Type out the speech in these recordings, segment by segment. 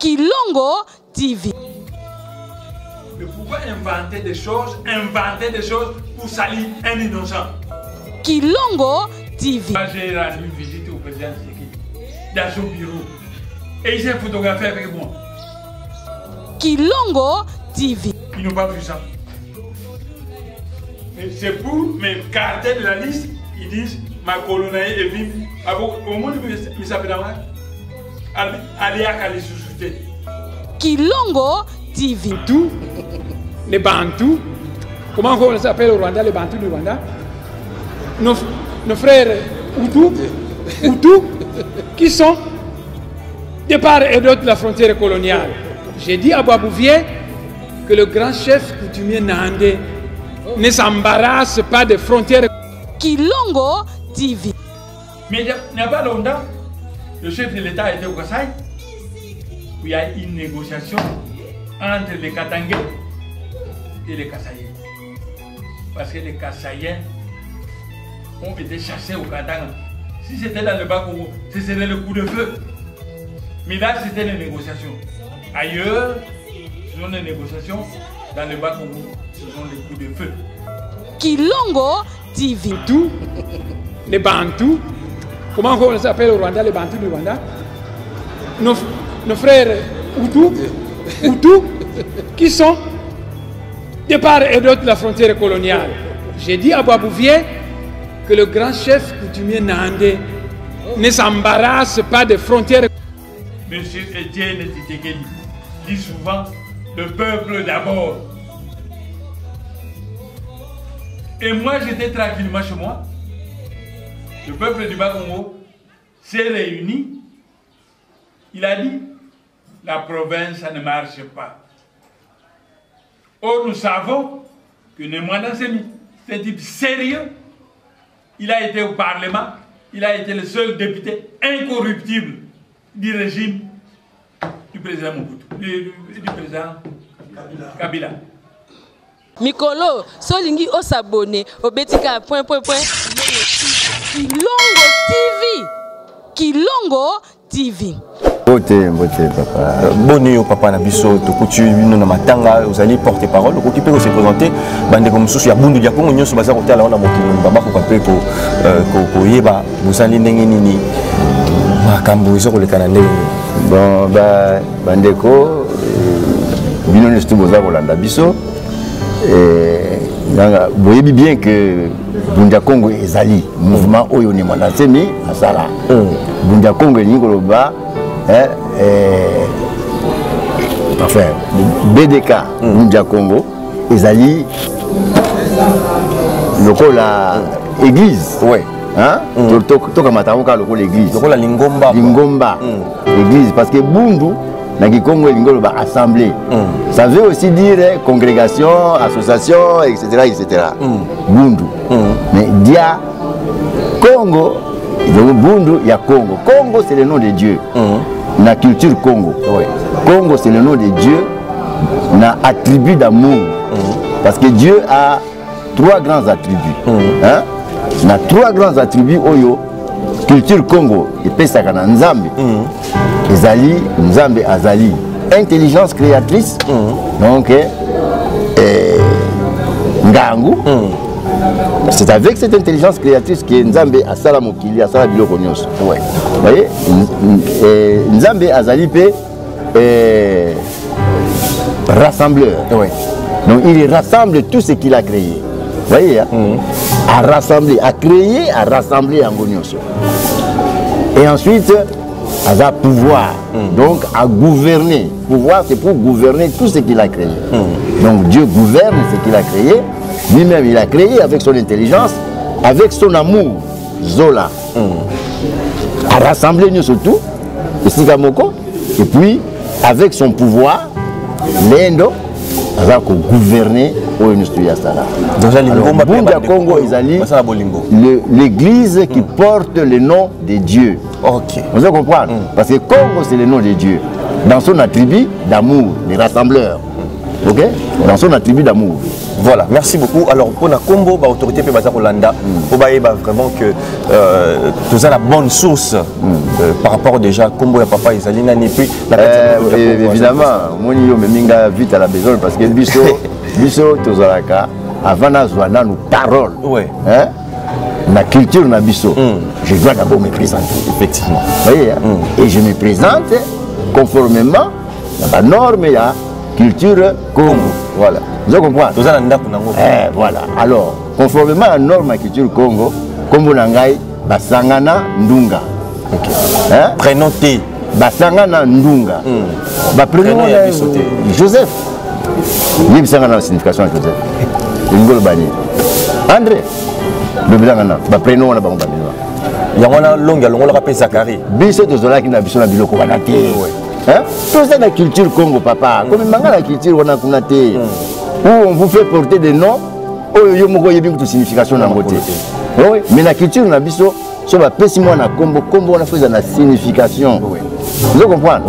Kilongo TV. Mais pourquoi inventer des choses pour salir un innocent? Kilongo TV. J'ai rendu visite au président Tshisekedi dans son bureau et il s'est photographié avec moi. Kilongo TV. Ils n'ont pas vu ça. C'est pour m'écarter de la liste. Ils disent ma colonnaille est vive. Au moins, il s'appelle Alia Kali Soussouté. Kilongo TV. Tout, les Bantous, comment on s'appelle au Rwanda, les Bantous du Rwanda? Nos frères Hutus, qui sont de part et d'autre de la frontière coloniale. J'ai dit à Boisbouvier que le grand chef coutumier Nandé ne s'embarrasse pas des frontières. Kilongo TV. Mais il n'y a pas longtemps, le chef de l'État était au Kasaï, où il y a une négociation entre les Katangais et les Kasaïens. Parce que les Kasaïens ont été chassés au Katanga. Si c'était dans le Bas-Congo, ce serait le coup de feu. Mais là, c'était les négociations. Ailleurs, ce sont les négociations. Dans le Bas-Congo, ce sont les coups de feu. Kilongo TV. Tout, les Bantous, comment on s'appelle au Rwanda, les Bantous du Rwanda? Nos frères Hutus, qui sont de part et d'autre de la frontière coloniale. J'ai dit à Boisbouvier que le grand chef coutumier Nandé ne s'embarrasse pas des frontières. Monsieur Etienne Tshisekedi dit souvent le peuple d'abord. Et moi j'étais tranquillement chez moi. Le peuple du Bas-Congo s'est réuni. Il a dit la province ça ne marche pas. Or nous savons que Némoana Semi, c'est un type sérieux. Il a été au Parlement. Il a été le seul député incorruptible du régime du président Mobutu, du président Kabila. Mikolo, solingi o s'abonner au betika point. Kilongo TV. Kilongo TV. Bote papa. Bonne au papa na biso to coutu bino na matanga vous allez porter parole ko kipe ko se présenter bande comme sous ya bundu ya Kongo nyonso baza ko tala na mokili baba ko pape ko yeba busali ndenge nini makambo iso ko lekana ndenge. Bon bandeko bino ne stu boza ko landa biso vous voyez bien que Bundia Congo ezali mouvement oyo ne mwana semi asala Bundia Congo ni koloba enfin BDK Bundia Congo ezali lokola église ouais hein to kamatamuka lokola église lokola lingomba église parce que Bundu na Kikongo lingoloba assemblée ça veut aussi dire congrégation association etc. Bundu mais dia Congo Bundu ya Congo c'est le nom de Dieu na culture Congo Congo c'est le nom de Dieu na attribut d'amour parce que Dieu a 3 grands attributs hein na 3 grands attributs oyo culture Congo epesaka na Nzambe ezali Nzambe azali intelligence créatrice donc ngangu c'est avec cette intelligence créatrice que Nzambe asala mokili asala biloko nyonso ouais voyez Nzambe azali pe rassembleur ouais donc il rassemble tout ce qu'il a créé voyez à rassembler à créer à rassembler en nyonso et ensuite à pouvoir donc à gouverner. Pouvoir c'est pour gouverner tout ce qu'il a créé. Donc Dieu gouverne ce qu'il a créé. Lui-même il a créé avec son intelligence, avec son amour. Zola. À rassembler nous surtout. Et puis avec son pouvoir, l'Indo a gouverner au Congo l'église qui porte le nom de Dieu. Ok. Vous allez comprendre parce que Congo c'est le nom de Dieu dans son attribut d'amour, les rassembleurs. Ok. Dans son attribut d'amour. Voilà, merci beaucoup. Alors, pour la combo, l'autorité peut baser Rolanda, pour vraiment que tout ça la bonne source par rapport déjà combo et papa Isalina ni puis évidemment, moi je me vite à la maison parce que biso tozalaka avant na nous parole. Ouais. Hein? La culture na biso. Je dois d'abord me présenter. Effectivement. Vous voyez, et je me présente conformément à la norme et la culture Congo. Voilà. Vous comprenez? Voilà. Alors, conformément à la norme de la culture Congo, Congo Nangai, Basangana Ndunga. Okay. Hein? Prénom T. Basangana Ndunga. Prénom Joseph. Il y a une signification de Joseph. Ngolo Bani. André. Le Bilangana. Prénom on a Bangba. Il y a une longue, on l'appelle Zachary. Biso Tozola qui n'a pas de biloko banate. Hein? Tout ça la culture Congo, papa. Comme la culture on a kunate. Où on vous fait porter des noms, où il y a une signification dans le côté. Oui, mais la culture on a biso, sur la pessimon na Congo, Congo on a fait une signification. Vous comprenez?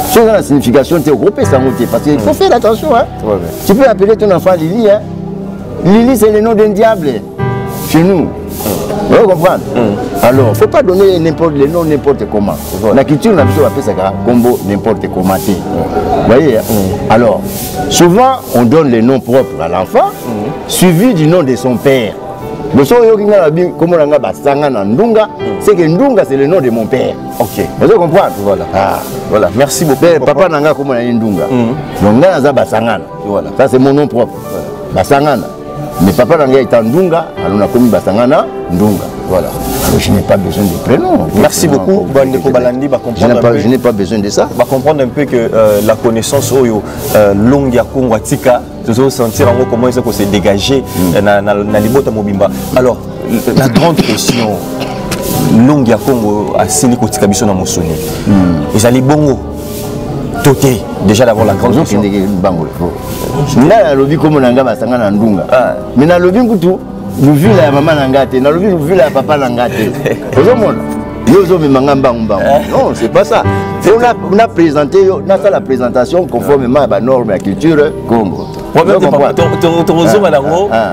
Sur la signification, tu es groupé ça monter parce qu'il faut faire attention. Hein? Tu peux appeler ton enfant Lily. Hein? Lily c'est le nom d'un diable chez nous. Vous comprenez? Alors, il ne faut pas donner n'importe les noms n'importe comment. La culture, on a besoin d'appeler ça combo n'importe comment. Vous voyez? Alors, souvent, on donne les noms propres à l'enfant, suivi du nom de son père. Comme on a Ndunga, c'est que Ndunga, c'est le nom de mon père. Ok. Vous comprenez? Voilà. Voilà. Merci beaucoup. Papa Nanga, comme on a Ndunga. Donc, on a Basangana. Voilà. Ça, c'est mon nom propre. Basangana. Mais papa Nanga est en Ndunga, alors on a commis Basangana, Ndunga. Voilà. Alors, je n'ai pas besoin de prénom. Merci beaucoup. Je n'ai pas besoin de ça. On va comprendre un peu que la connaissance longue ya Congo Tika, tu vas sentir comment il faut se dégager dans l'ibota mobimba. Alors, la grande question longue ya Congo à Siliko Tika biso na mosoni. Ils allaient bongo. Toté déjà d'avoir la grande question. Là, le comme on a Basangana Ndunga. Mais dans le kutu, nous vivons la maman Nangate, dans le nous vivons la papa Nangate. Non, c'est pas ça. On a présenté, on a fait la présentation conformément à la norme de la culture Congo.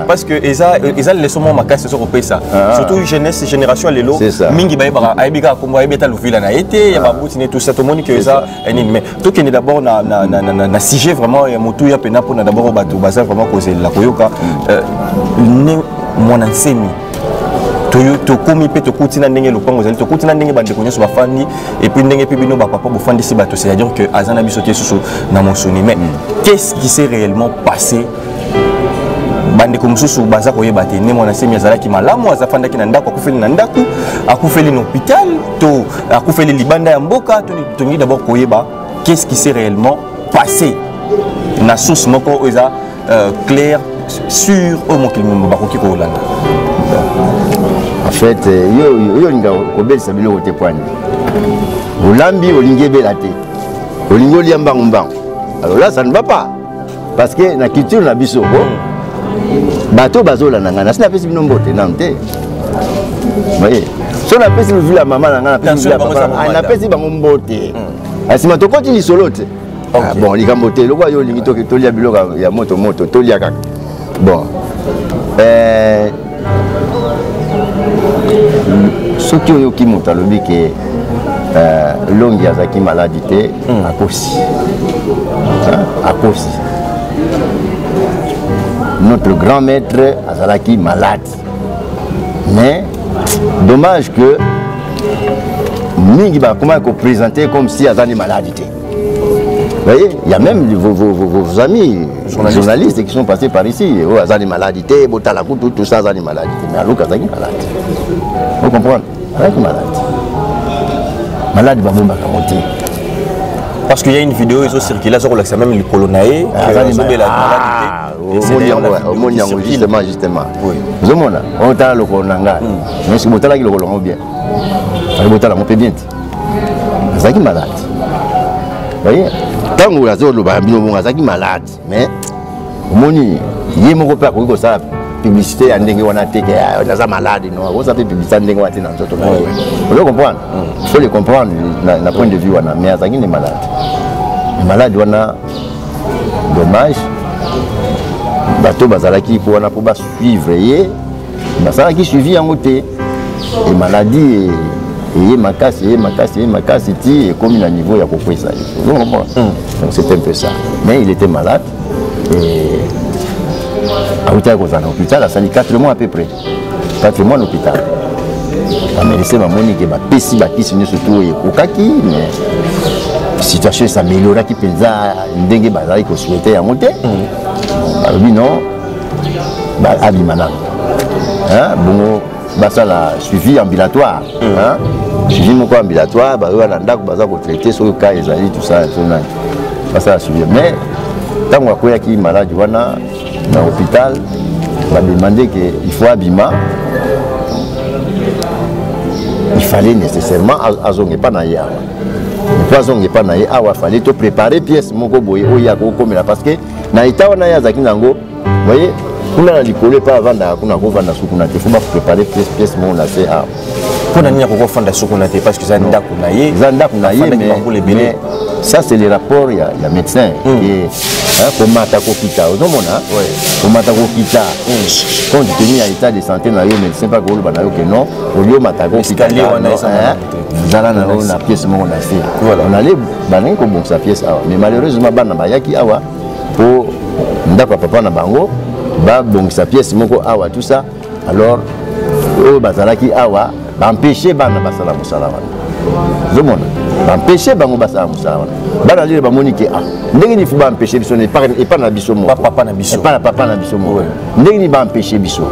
Parce que ils ont laissé ma casse sur le ça. Surtout jeunesse génération les lots. Mingi baïba aïbika comme aïbeta l'ouvila na été, ya baboutine tout ça tout le monde que ça mais tout qui est d'abord na sujet vraiment et motu ya pena pour d'abord batu basa vraiment causer la koyoka mon ensemi to komi pe to kutina ndenge lopango zali to kutina ndenge bande konyo so bafandi et puis ndenge pe bino ba papa bofandi si bato c'est à dire que azana biso tie susu na mosoni mais qu'est-ce qui s'est réellement passé bande ko mususu baza koyeba te ne mona semi azalaki malamu azafandaki na ndako akufeli na ndako akufeli na hôpital to akufeli libanda ya mboka to ngi d'abord koyeba qu'est-ce qui s'est réellement passé na source moko eza clair sur au mokili bakoki ko Hollande. En fait, yo linga kobel sabilo kote pwani. Olambi olingi belate. Olingi oliamba ngumba. Alors là ça ne va pas parce que la culture na biso bato bazola nanga na sina pesi bino mbote nante. Voyez. So na pesi le vu la maman nanga na pesi la papa. Na pesi bango mbote. Asima to continue solo te. Bon, likambote lo kwa yo lingi to tolia biloka ya moto tolia kaka. Bon. Ce qui est qui monte à l'objet que l'homme qui maladité à cause. Notre grand maître Azalaki malade. Mais dommage que Mingi va comment présenter comme si Azali maladité. Vous voyez, il y a même vos amis journalistes qui sont passés par ici. Oh, Azali maladité, Botalakou, tout ça, Azali maladité. Mais alors, Azali malade. Vous comprenez? Azali malade. Malade, va bomba monter. Parce qu'il y a une vidéo, ils ont circulé sur le même le colonae. Justement. Oui. Vous avez on t'a le colonanga. Mais si vous avez le colonga bien. Vous avez le bien. Azali malade. Vous voyez? Tant que vous avez le malade, mais il y a mon père qui a publicité en dingue, on a été malade, on a fait publicité en dingue, on a été dans notre monde. Vous comprenez? Il faut le comprendre, d'un point de vue, mais il est malade. Les malades, on a dommage. bato bazalaki pour wana pour suivre ye bazalaki suivi en côté et maladie et makasi ti et comme il a niveau ya kokwesa donc c'est un peu ça mais il était malade et à l'hôpital a sali 4 mois à peu près 4 mois à l'hôpital la médecin m'a dit que bapesi bakisi surtout et kokaki mais situation s'améliora qui penza ndenge bazali ko souhaiter ya monter balobi non ba abimana hein bon basa la suivi ambulatoire hein suivi moko ambulatoire ba wana ndako baza ko traiter sur le cas ezali tout ça basa la suivi mais tango akoya ki malade wana na hôpital ba demander que il faut abima il fallait nécessairement azonge pas na ya poison n'est pas naïe awa fallait te préparer pièce moko boye oya ko komela parce que na ita wana ya zaki nango voyez kuna na likole pas avant da kuna ko vanda sukuna te faut préparer pièce mon na c'est a pour na ko vanda sukuna te parce que ça nda kunaye mais ça c'est le rapport ya médecin et comment ta ko kita ozomona comment ta ko kita quand tu tenir à état de santé na yo médecin pas ko ba na yo que non au lieu mata ko kita zala na on a pièce mon na fait on allait banin ko bon sa pièce awa mais malheureusement bana bayaki awa pour ndako papa na bango ba bon sa pièce moko awa tout ça alors o bazalaki awa ba empêcher bana basala musala wana zomona ba empêcher bango basala musala wana bana lire ba monike ndenge ni fu ba empêcher biso ne pas na biso mo papa na biso pas papa na biso mo ndenge ni ba empêcher biso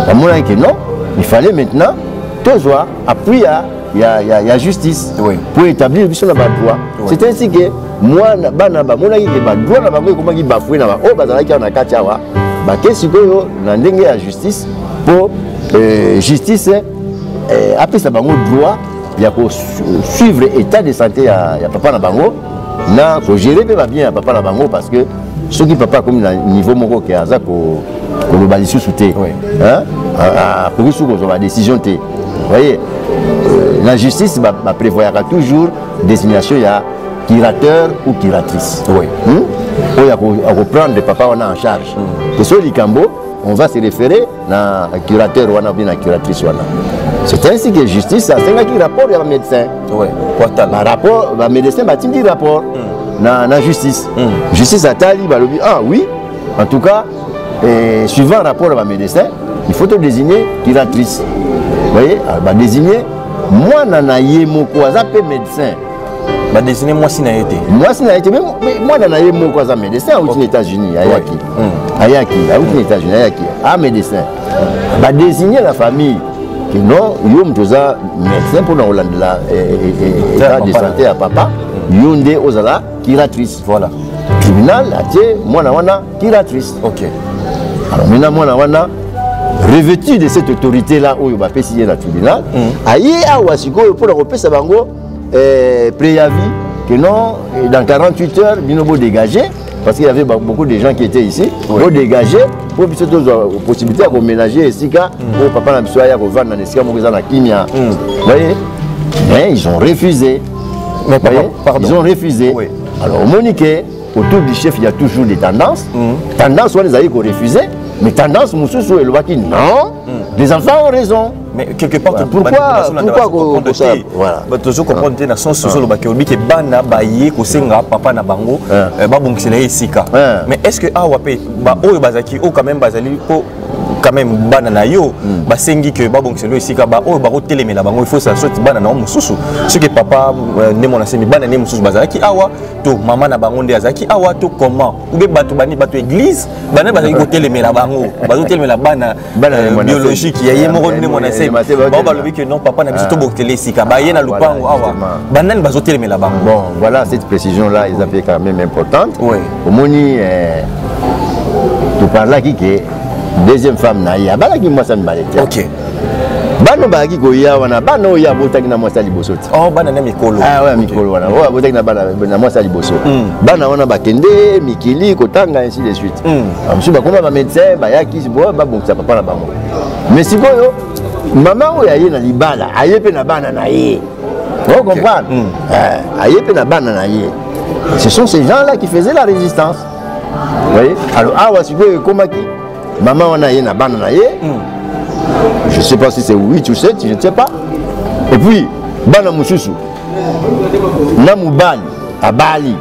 ba monike que non il fallait maintenant toujours appuyer il y a justice pour établir biso na ba droit c'est ainsi que moi bana ba monaki ke ba droit na bango comment ki bafouer na ba o bazalaki na kati awa ba kesi koyo na ndenge ya justice pour justice après ça bango droit il y a suivre état de santé ya papa na bango na ko gérer pe ba bien ya papa na bango parce que ceux qui papa comme na niveau moko ke aza ko le balisu souté hein pour que sous la décision té voyez la justice va prévoir toujours désignation ya curateur ou curatrice il y a reprendre le papa on a en charge que sur Likambo on va se référer na curateur ou na curatrice wana c'est ainsi que justice a un rapport à médecin rapport le médecin va tindi rapport na justice justice a tali balobi oui en tout cas suivant rapport à médecin il faut te désigner curatrice vous voyez va désigner moi nana ye moko azape médecin ba désigner moi si na été mais moi nana ye moko aza médecin aux États-Unis ayaki aux États-Unis ayaki médecin va désigner la famille que non yo mtoza médecin pour la état de santé à papa yonde ozala curatrice voilà tribunal atie moi na wana curatrice OK alors maintenant moi na wana revêtu de cette autorité là oyo ba pesi na tribunal aye awa siko pour repesa bango préavis que non dans 48 heures binobo dégagé parce qu'il y avait beaucoup de gens qui étaient ici pour dégager pour biso to possibilité de ménager esika pour papa na biso ya ko vendre na esika mokoza na kimia voyez mais ils ont refusé mais pardon ils ont refusé alors Monique autour du chef il y a toujours des tendances tendances on les a refusé mais tendance mususu elobaki non les enfants ont raison mais quelque part pourquoi ça voilà bah toujours comprendre na sens solo ba ke que bana ba ye ko senga papa na bango ba bonkisela esika mais est-ce que awa pe ba oyo bazaki o quand même bazali ko quand même bana na yo ba sengi que ba bonkisela esika ba oyo ba ko telemela bango il faut ça sorte bana na mususu ce que papa ne mona semi bana ne mususu bazaki awa to mama na bango nde azaki awa to comment ou be batu bani batu église bana bazaki ko telemela bango bazo telemela bana biologique ya ye moko ne mona bon bah le que non papa n'a pas tout botelé si kabaye na lupango awa banane bazotelé mais là-bas bon voilà cette précision là ils avaient quand même importante au moni tu parles qui que deuxième femme na ya bala ki moi ça me balé OK bano ba ki ko ya wana bano ya botaki na moi ça liboso bana na mikolo ouais mikolo wana botaki na bana na moi ça liboso bana wana ba kende mikili kotanga ainsi de suite amsu ba koma ba médecin ba ya ki bo ba bon ça papa na bango mais sikoyo maman oyo aye na libala aye pe na bana na ye vous comprenez aye pe na bana na ye ce sont ces gens là qui faisaient la résistance voyez. Alors awa sikoyo ekomaki maman wana ye na bana na ye. Je sais pas si c'est 8 ou 7, je ne sais pas. Et puis bana mususu na mubali abali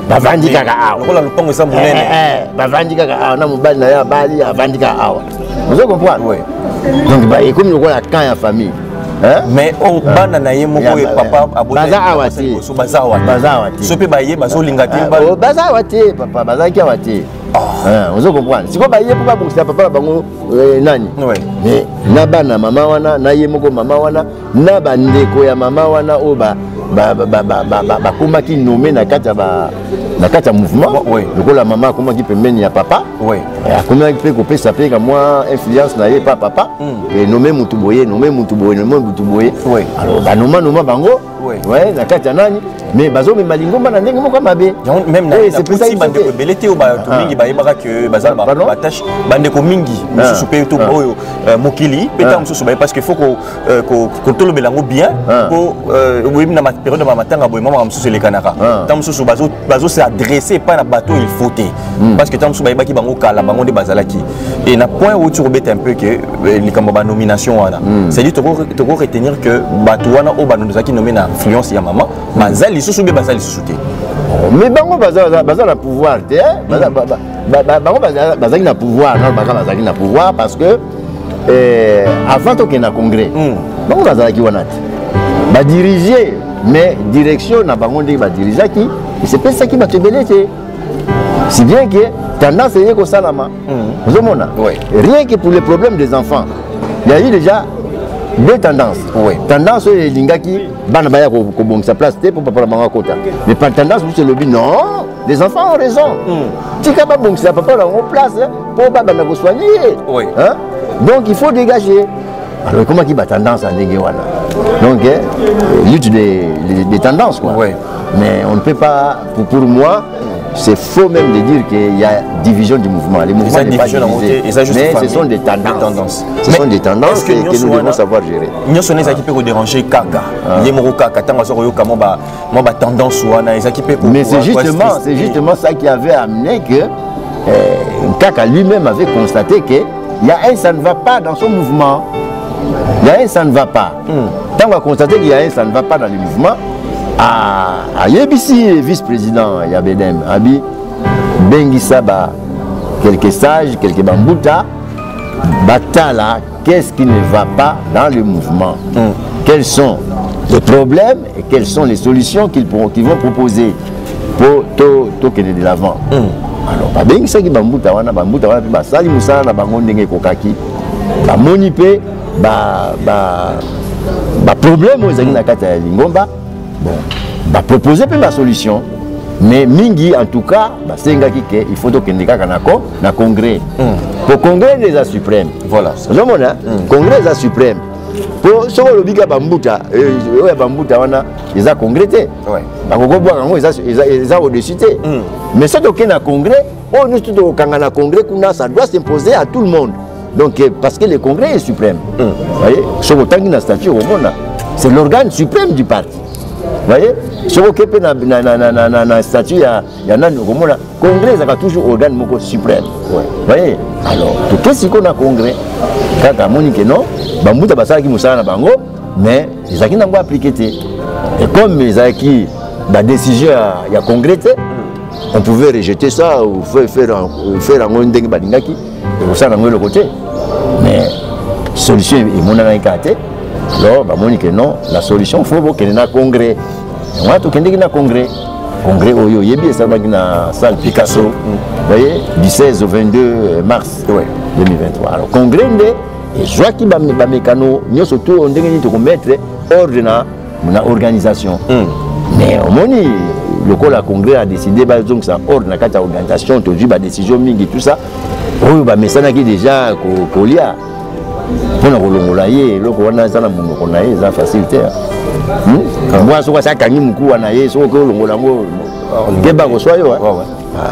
bavandi kaka awa. Lokola lupango esa munene. Bavandi kaka awa na mubali na ya abali avandi kaka awa. Vous comprenez? Oui. Donc bah et comme lokola camp ya famille. Hein? Mais au bana na ye moko e papa abota baza awati so baza awati so pe ba ye bazo linga te baza awati papa baza ki awati vous comprenez siko ba ye papa bongisa papa bango nani mais na bana mama wana na ye moko mama wana na bandeko ya mama wana o ba komaki nommé na kati ya mouvement lokola mama akomaki pembeni ya papa akomaki mpe kopesa mpe ka mwa influence na ye pa papa nommé mutu boye alors banoma bango na kati ya nani mais bazomema lingomba na ndenge moko mabe même na puti bandeko ebele te oyo bato mingi bayebaka ke baza batache bandeko mingi mosusu mpe to oyo mokili mpe ntango mosusu baye parce que faut kotolobela yango bien po oyebi na période ya matanga boye mama mosusu elekanaka ntango mosusu bazose adresse epai na bato il faut te parce que ntango mosusu bayebaki bango kala bango nde bazalaki et na point oyo ti kobeta un peu ke likambo banomination wana c'est-à-dire toko retenir que bato wana oyo banozalaki nommé na influence ya mama bazali lisusu be bazali lisusu te mais bango baza na pouvoir te bango bazali na pouvoir non baka bazali na pouvoir parce que avant tokende na congrès bango bazalaki wana te badirige mais direction na bango nde badirizaki esepesaki bato ebele te si bien que tendance eye kosalama ozomona rien que pour les problèmes des enfants il y a eu déjà deux tendances. Tendance lingaki bana baya ko bongisa place te pour papa bango kota. Mais par tendance vous c'est le but non, les enfants ont raison. Tika ba bongisa papa bango place pour baba na ko soigner. Hein? Donc il faut dégager. Alors comment qui ba tendance à ndenge wana. Donc lutte des tendances quoi. Mais on ne peut pas pour moi c'est faux même de dire qu'il y a division du mouvement. Les mouvements n'est pas divisé, mais ce sont des tendances. Ce sont des tendances que nous devons savoir gérer. Nous sommes les équipes qui déranger Kaka. Les Kaka, tant que tendance mais c'est justement ça qui avait amené que Kaka lui-même avait constaté qu'il y a un ça ne va pas dans son mouvement. Il y a un ça ne va pas. Tant qu'on a constaté qu'il y a un ça ne va pas dans le mouvement, Yebisi vice-président Yabedem Abi Bengi Saba quelques sages, quelques bambouta Batala, qu'est-ce qui ne va pas dans le mouvement? Quels sont les problèmes et quelles sont les solutions qu'ils vont proposer pour toquer de l'avant? Alors, Bengi Saki bambouta wana sali musala na bango ndenge kokaki ba monipe ba problème aux na kata ya lingomba. Bon, bah proposer la solution, mais mingi en tout cas, bah il faut que na congrès. Pour congrès des a suprême. Voilà. Congrès des a suprême. Pour ce que le biga bambuta, bambuta wana, ils a congrès. Bah ils a au-dessus. Mais ça donc na congrès, oh nous tout na congrès ça doit s'imposer à tout le monde. Donc parce que le congrès est suprême. Vous voyez, ce que na statut au monde, c'est l'organe suprême du parti. Vous voyez, ce qui est na statut, il y a un congrès, ça a toujours organe suprême. Vous voyez, alors, qu'est-ce qu'on a congrès? Quand on a dit que non, Bambouta Basaki Moussa na Bango, mais ils ont pas appliqué. Et comme ils ont acquis la décision il y a congrès, on pouvait rejeter ça ou faire un monde badingaki et ça dans le côté. Mais solution est mon analyse. Alors, non, la solution, il faut qu'il y ait un congrès. Moi, tout le monde a un congrès. Congrès, il y a bien ça dans la salle Picasso, vous voyez, du 16 au 22 mars 2023. Alors, congrès, et je vois qu'il y a des mécanos, nous surtout, on doit mettre ordre dans l'organisation. Mais au moment où le congrès a décidé, donc ça ordre dans la organisation, tout la décision, tout ça, mais ça n'a déjà collé. Pour nous relayer, le Rwanda est en facilité. Moi, ce que ça gagne beaucoup,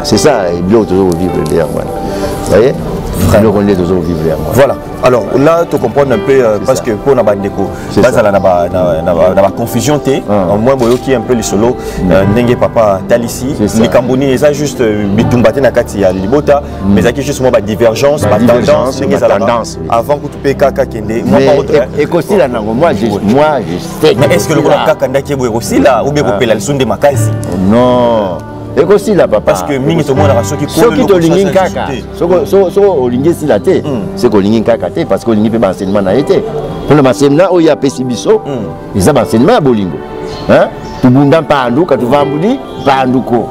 c'est ça, il doit toujours vivre derrière. Vous voyez? Voilà. Alors là, tu comprends un peu parce que pour Nabandeko, la confusion t. Moi, qui un peu les solos, Nengue Papa Talissi, les Camboni, ça juste bitumbate na kati ya libota, mais ça qui juste moi divergence, tendance. Avant que tu payes kaka kende, moi pas autre. Et aussi là, moi je sais. Mais est-ce que le kaka ndaki aussi là ou bien vous payez la leçon de makazi? Non. Et aussi là, papa. Parce que mingi to mona raso qui colle le lingin kaka. So lingin si la té, c'est que lingin kaka té parce que lingin peut enseignement na été. Pour le enseignement où il y a pesibiso, ils ont enseignement à bolingo. Hein? Tu bunda pandu ka tu vambudi panduko.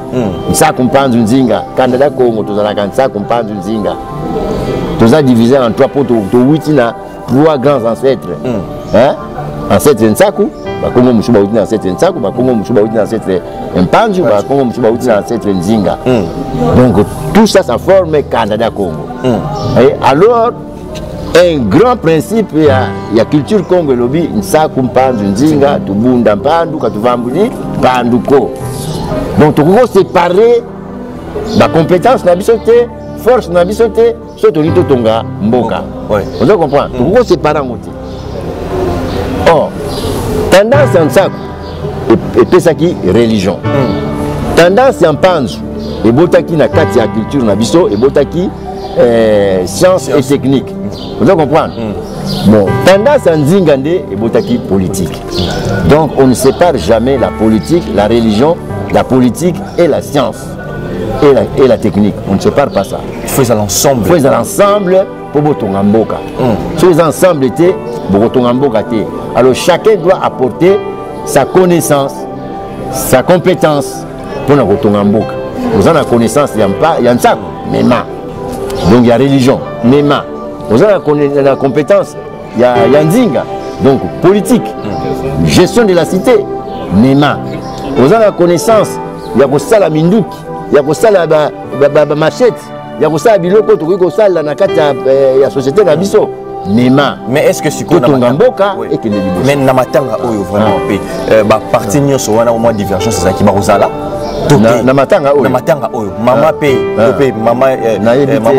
Ça comprendre nzinga. Canada Congo to zala kan ça comprendre nzinga. Tu as divisé en trois potes to 8 na 3 grands ancêtres. Hein? Ancêtre nsaku. Bakongo mushuba uti na ancêtre nsaku, bakongo mushuba uti na ancêtre mpanju, bakongo mushuba uti na ancêtre nzinga. Donc tout ça ça forme Canada Congo. Et alors un grand principe il y a culture Congo lobi nsaku mpanju nzinga tubunda mpandu katuvambuli panduko. Donc tu peux séparer la compétence na bisoté, force na bisoté, soto lito tonga mboka. Vous comprenez? Tu peux séparer ngote. Or tendance en sac et pesaki religion. Tendance en panzu et botaki na kati ya culture na biso et botaki science et technique. Vous comprenez? Bon, tendance en zingande et botaki politique. Donc on ne sépare jamais la politique, la religion, la politique et la science et la technique. On ne sépare pas ça. Il faut l'ensemble. Il faut l'ensemble pour botonga mboka. Si les ensembles étaient botonga mboka té. Alors chacun doit apporter sa connaissance, sa compétence pour la botonga mboka. Vous avez la connaissance, il y a ça, mema. Donc il y a religion, mema. Vous avez la compétence, il y a nzinga. Donc politique, gestion de la cité, mema. Vous avez la connaissance, il y a la minduki, il y a machette. Il y a ça biloko to ko sala na kati ya société na biso nema. Mais est-ce que siko na mboka et que mais na matanga oyo vraiment pe ba parti nyonso wana au moins divergence ça qui ba kozala na matanga oyo mama pe mama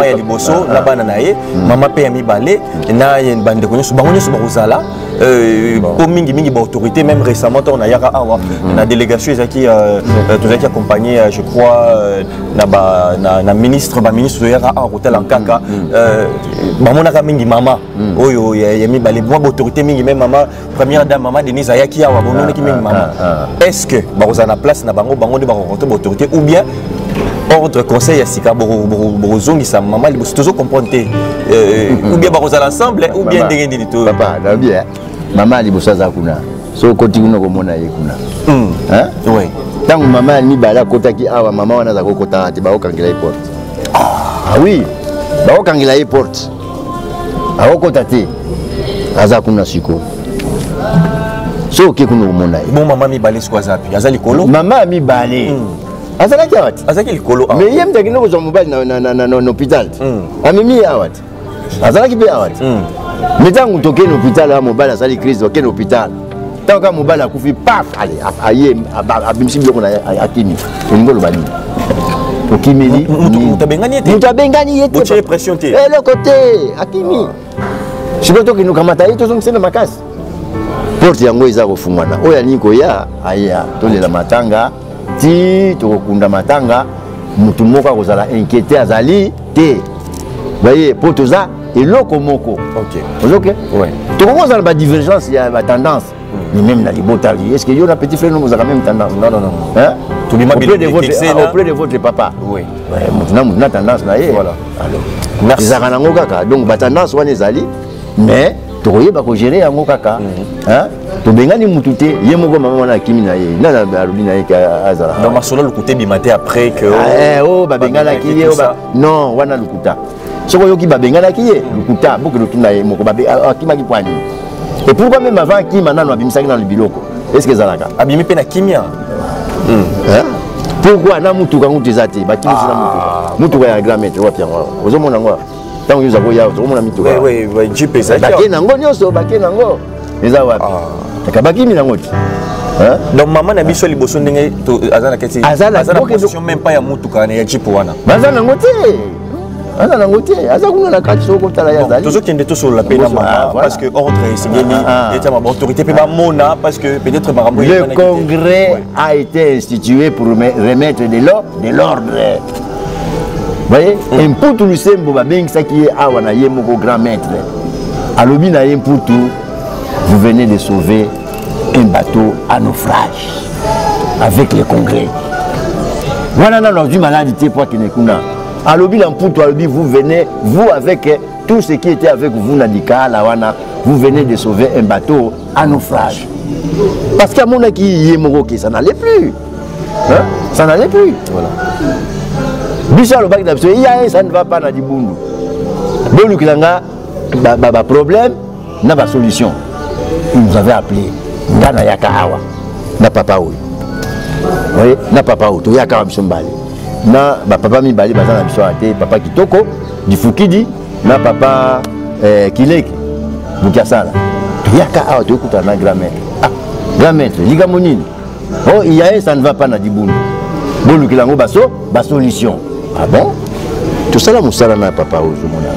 ya liboso na bana na ye mama pe ya mibale na bande ko nyonso bango nyonso ba kozala pour mingi ba autorité même récemment on a yaka awa na délégation qui tous qui accompagné je crois na ministre yaka a hôtel en kaka bamona ka mingi mama oyo ya mibale moi autorité mingi même maman première dame maman Denise ayaki awa bonone ki mingi mama est-ce que ba kozana place na bango de ba rencontrer autorité ou bien ordre conseil à Sika Borozongi sa maman liboso toujours comprendre ou bien ba kozala ensemble ou bien ndenge to papa na bien maman liboso za kuna so continue komona ye kuna hein oui tangu maman ni bala kotaki awa maman wana za kokota ati ba okangela e porte ah oui ba okangela e porte akokota te aza kuna siko so ke kuna komona ye bon maman mi balé kwa zapi azali kolo maman mi balé azalaki awati azaki likolo mais yem ndaki noko zo mobile na hôpital amemi awati azalaki pe awati mais tangu toke na hôpital a mobile azali crise toke na hôpital tant ka mobile akufi paf allez aye abimisi biloko na akimi ngolo bani okimeli mutabengani yete boche pression te le côté akimi sikoto ki nukamata yito zongisena makasi porte yango eza kofungwana oya niko ya aya tolela matanga ti tokunda matanga mutu moko akozala inquiété azali te voyez potoza eloko moko OK OK ouais tokokoza na ba divergence ya ba tendance ni même na libota est-ce que yo na petit frère nous avons même tendance non hein tout le monde auprès de votre papa oui mutu na tendance na ye voilà alors merci zakana ngokaka donc ba tendance wana ezali mais tokoyeba ko gérer yango kaka hein tobengani mutu te ye moko mama wana kimi na ye na alobi na ye ka azala donc masolo lukuta bimate après que oh babengana ki ye non wana lukuta soko yoki babengana ki ye lukuta boke lutuna ye moko babe akima ki pwani et pourquoi même avant ki manano abimisaki na biloko est-ce que zalaka abimi pe na kimia hein pourquoi na mutu kangu tezate bakimi na mutu ya grand maître wa piango ozomona ngwa tango yuza ko ya ozomona mitu oui jipe ça bakena ngo nyoso bakena ngo eza wapi takabakimi na ngoti hein donc maman na biso liboso ndenge to azana kati azana position même pas ya mutu kana ya jipo wana bazana ngoti aza na ngote aza kuna na kati soko tala ya zali toujours kende to sur la peine parce que ordre singeli et ma autorité peut pas mona parce que peut-être marambo le congrès a été institué pour remettre de l'ordre. Vous voyez, un pour tout le sembo ba bengisa qui est awa na yemoko grand maître. Alobi na yem pour tout, vous venez de sauver un bateau à naufrage avec le congrès. Voilà dans du maladie pour qui n'est kuna. Alobi l'amputo alobi vous venez vous avec tout ce qui était avec vous Nadika Lawana, vous venez de sauver un bateau à naufrage. Parce qu'à mon qui yemoko ça n'allait plus. Hein? Ça n'allait plus. Voilà. Bichard le bac d'absolu, il y a ça ne va pas dans du bundu. Bon le kilanga ba problème n'a pas solution. Il nous avait appelé Ngana Yakahawa. Na papa oui. Oui, na papa oui, to Yakahawa Msombali. Na papa Mibali bazana biso ate papa Kitoko di Fukidi na papa Kileki Bukasala. To Yakahawa to kuta na grand maître. Ah, grand maître, liga monini. Oh, il y a ça ne va pas dans du bundu. Bon le kilango ba solution. Ah bon? Tout ça là Moussala na papa Ozumona.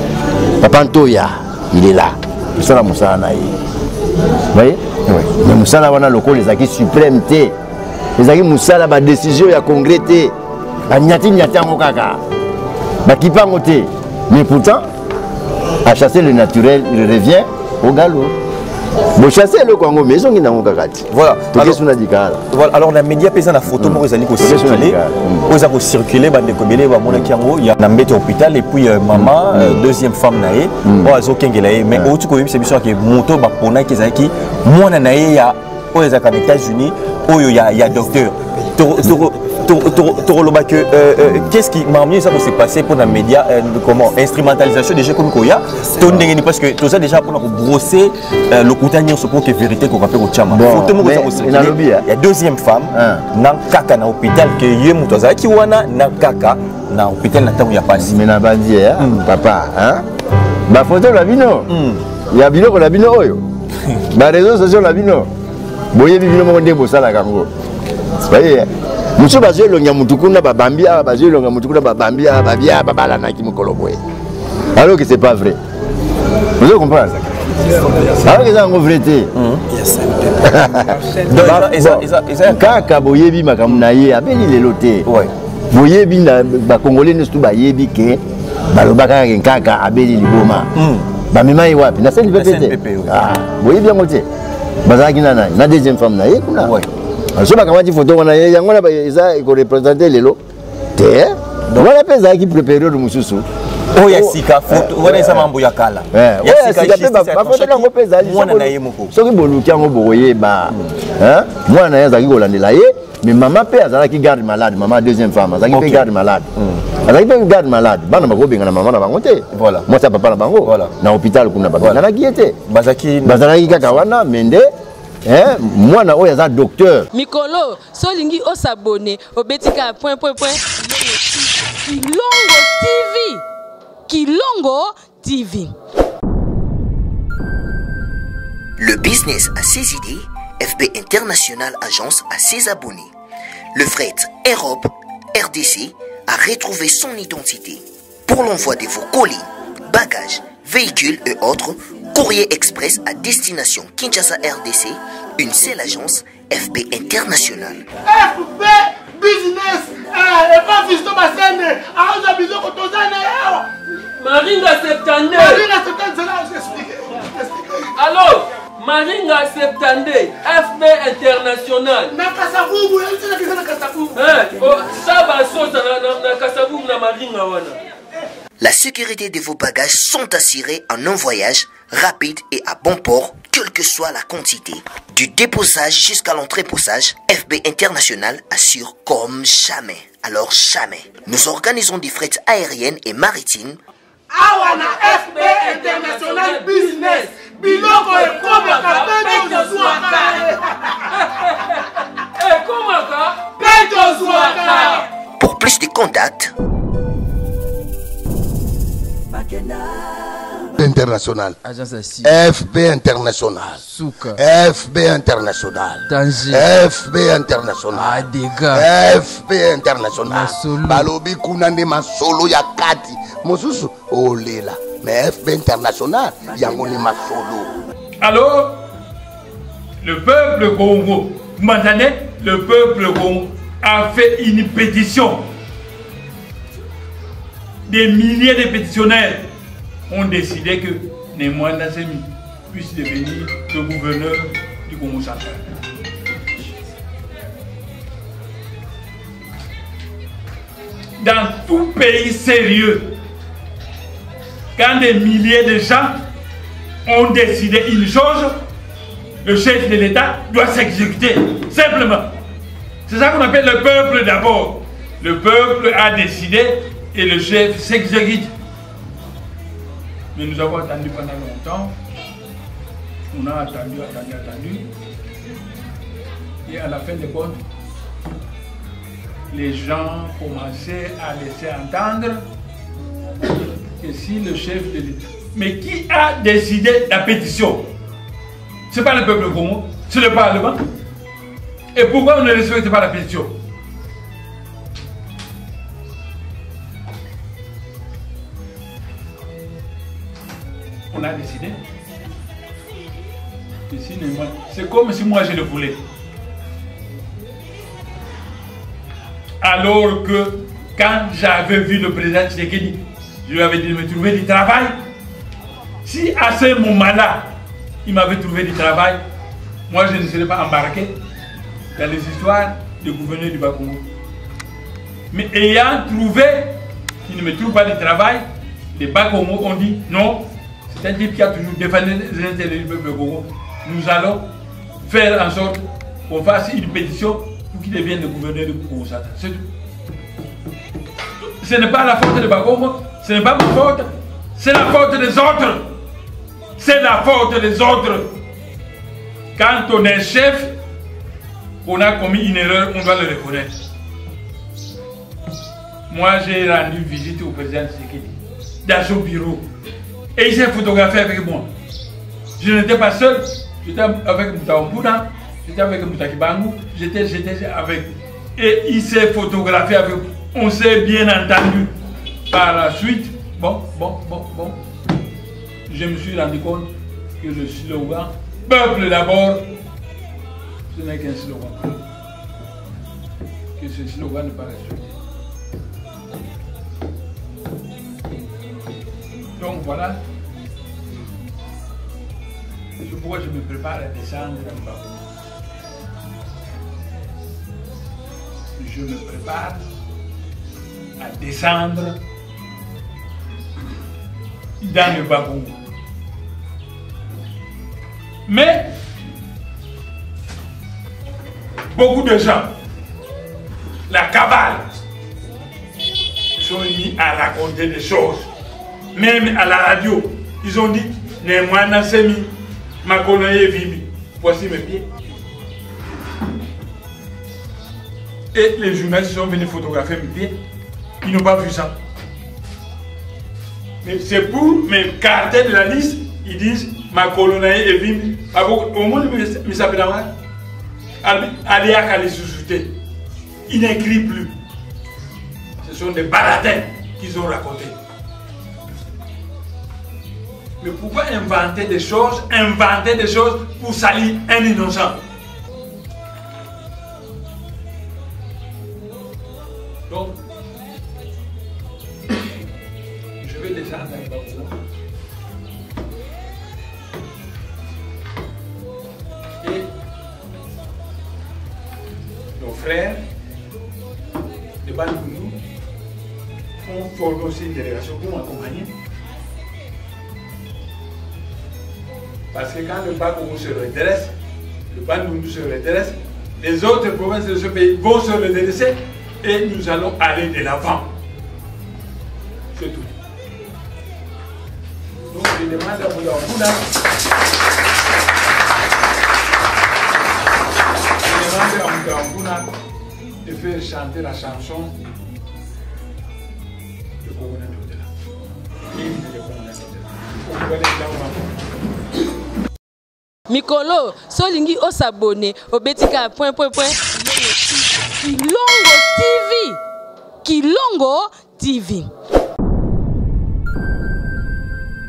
Papa Antoya, il est là. Tout ça là Moussala na. Vous voyez? Oui. Mais Moussala wana loko les acquis suprêmes té. Les acquis Moussala ba décision ya congrès té. Ba nyati ngo kaka. Ba kipango té. Mais pourtant à chasser le naturel, il revient au galop. Bon chasser le Congo mais ils ont kakati. Voilà. Alors les médias pèsent la photo moi ils allaient circuler. Ils ont circulé bande kobele ba mona kiango il y a na mbete hôpital et puis maman deuxième femme naé ozo kengelaé mais autre ko c'est biso que moto ba pona ki zaki mona naé ya aux États-Unis oyo ya docteur qu'est-ce qui m'a amené ça pour se passer pour les médias comment instrumentalisation déjà comme Koya parce que tout ça déjà pour brosser le coutanier sur pour que vérité qu'on rappelle au Tchama il y a deuxième femme dans kaka na hôpital que yemu toza ki wana na kaka na hôpital na tango ya passe mais na bandi papa hein ba photo la bino ya biloko la bino oyo ba réseaux sociaux la bino boye bino mo ndebo sala kango voyez monsieur bazwe longa mutukuna babambia bazwe longa mutukuna babambia babia babala na kimokoloboe alors que c'est pas vrai vous comprenez alors que ça en vérité donc kaka boyebi makamuna ye abeli leloté ouais boyebi na ba congolais ne tout bayebi ke balobaka kaka abeli liboma ba mema yi wapi na CNPP ah boyebi yangote bazaki na deuxième femme na ye kuna ouais je sais pas comment tu photo on a yango na ça ko représenter lelo te voilà pesa qui préparer le mususu oh ya sika photo wana esa mambo ya kala ya sika pe ba photo na ngo pesa mwana na ye moko soki boluki yango boye ba hein mwana ya zaki kolandela ye mais maman pe azala ki garde malade maman deuxième femme azaki pe garde malade azaki pe garde malade bana bako benga na maman na bango te voilà moi ça papa na bango voilà na hôpital kuna ba na ki ete bazaki kaka wana mende hein moi na oya za docteur mikolo solingi o s'abonner au betika point Kilongo TV. Le business a ses idées, FB International Agence a ses abonnés. Le fret Europe RDC a retrouvé son identité. Pour l'envoi de vos colis, bagages, véhicules et autres, Courrier Express à destination Kinshasa RDC, une seule agence, FB International. FB Business, et pas Fisto Bassene, à Bizo Kotozane. Maringa 72. Maringa 72, c'est là, j'explique. Alors, Maringa 72, FB International. Nakasavubu, il y a Nakasavubu. Ça va sauter na Kasavubu na Maringa wana. La sécurité de vos bagages sont assurées en un voyage rapide et à bon port, quelle que soit la quantité. Du déposage jusqu'à l'entreposage, FB International assure comme jamais. Alors jamais. Nous organisons des frettes aériennes et maritimes. Awana FB International Business. Biloko et Komaka, Peto Zouaka. Pour plus de contacts, International. FB International. FB International. FB International. FB International. Balobi kuna nde masolo ya kati. mosusu olela mais FB International yango ni masolo. Alors le peuple Congo, vous m'entendez? Le peuple Congo a fait une pétition. Des milliers de pétitionnaires ont décidé que Némoine Nassemi puisse devenir le gouverneur du Congo central. Dans tout pays sérieux, quand des milliers de gens ont décidé une chose, le chef de l'État doit s'exécuter, simplement. C'est ça qu'on appelle le peuple d'abord. Le peuple a décidé et le chef s'exécute. Mais nous avons attendu pendant longtemps. On a attendu. Et à la fin de compte, les gens commençaient à laisser entendre que si le chef de l'État... Mais qui a décidé la pétition? Ce n'est pas le peuple Congo, c'est le Parlement. Et pourquoi on ne respecte pas la pétition? On a décidé. C'est comme si moi je le voulais. Alors que quand j'avais vu le président Tshisekedi, je lui avais dit de me trouver du travail. Si à ce moment-là, il m'avait trouvé du travail, moi je ne serais pas embarqué dans les histoires du gouverneur du Bas-Congo. Mais ayant trouvé qu'il ne me trouve pas de travail, les Bas-Congo ont dit non, c'est un type qui a toujours défendu les intérêts du peuple Congo. Nous allons faire en sorte qu'on fasse une pétition pour qu'il devienne le gouverneur du Congo. C'est tout. Ce n'est pas la faute de Bas-Congo, ce n'est pas ma faute, c'est la faute des autres. C'est la faute des autres. Quand on est chef, on a commis une erreur, on doit le reconnaître. Moi, j'ai rendu visite au président Tshisekedi dans son bureau. Et il s'est photographié avec moi. Je n'étais pas seul. J'étais avec Moutaoumbouda, j'étais avec Moutakibangu, j'étais avec... Et il s'est photographié avec... On s'est bien entendu. Par la suite, bon. Je me suis rendu compte que le slogan « Peuple d'abord », ce n'est qu'un slogan. Que ce slogan n'est pas respecté. Donc voilà. C'est pourquoi je me prépare à descendre en bas. Je me prépare à descendre dans le Bas-Congo. Mais beaucoup de gens, la cabale, sont mis à raconter des choses. Même à la radio, ils ont dit Némoine Nassemi, Makoloye Vimbi. Voici mes pieds. Et les journalistes sont venus photographier mes pieds. Ils n'ont pas vu ça. Mais c'est pour m'écarter de la liste. Ils disent Makoloye et Vimbi. Au monde, il s'appelle Aléa Kalisoussouté. Ils n'écrivent plus. Ce sont des baratins qu'ils ont racontés. Mais pourquoi inventer des choses pour salir un innocent? Donc, je vais descendre un peu. Et nos frères de Bandundu ont formé aussi une délégation pour m'accompagner. Parce que quand le Bas-Congo se redresse, le Bandundu se redresse, les autres provinces de ce pays vont se redresser et nous allons aller de l'avant. C'est tout. Donc je demande à Moutaoumbouda de faire chanter la chanson de Congo Ndela. L'hymne de Congo Ndela. Mikolo, solingi osabone, obetika point. Kilongo TV.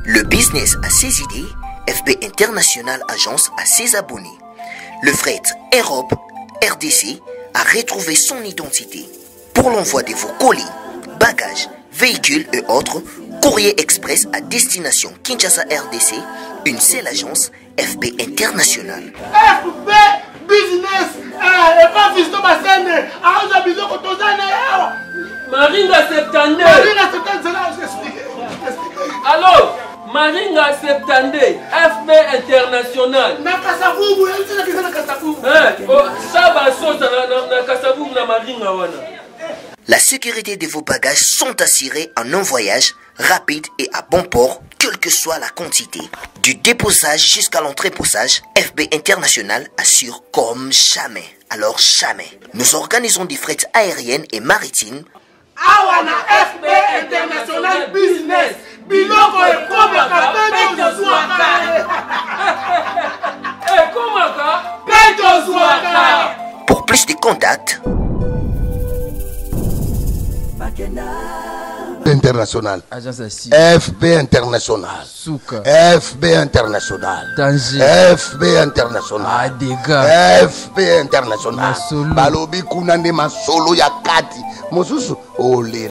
Le business a ses idées, FB International Agence a ses abonnés. Le fret Europe, RDC a retrouvé son identité. Pour l'envoi de vos colis, bagages, véhicules et autres, courrier express à destination Kinshasa RDC, une seule agence, FB International. FB Business, et pas Fiston Bassene, à Bizoko Tozana. Maringa 72. Maringa 72, j'explique. Alors, Maringa 72, FB International. Nakasavubu, elle dit que c'est Nakasavubu. Ça va sauter na Nakasavubu na Maringa wana. La sécurité de vos bagages sont assurées en un voyage rapide et à bon port, quelle que soit la quantité. Du déposage jusqu'à l'entreposage, FB International assure comme jamais. Alors jamais. Nous organisons des frettes aériennes et maritimes. Awana FB International Business. Biloko et Komaka, Pedro Zouaka. Komaka, Pedro Zouaka. Pour plus de contacts, International. FB International. Souka. FB International. Danger. FB International. Dégâts. FB International. Masolo. Balobi kunande masolo ya kati. Mosusu ole.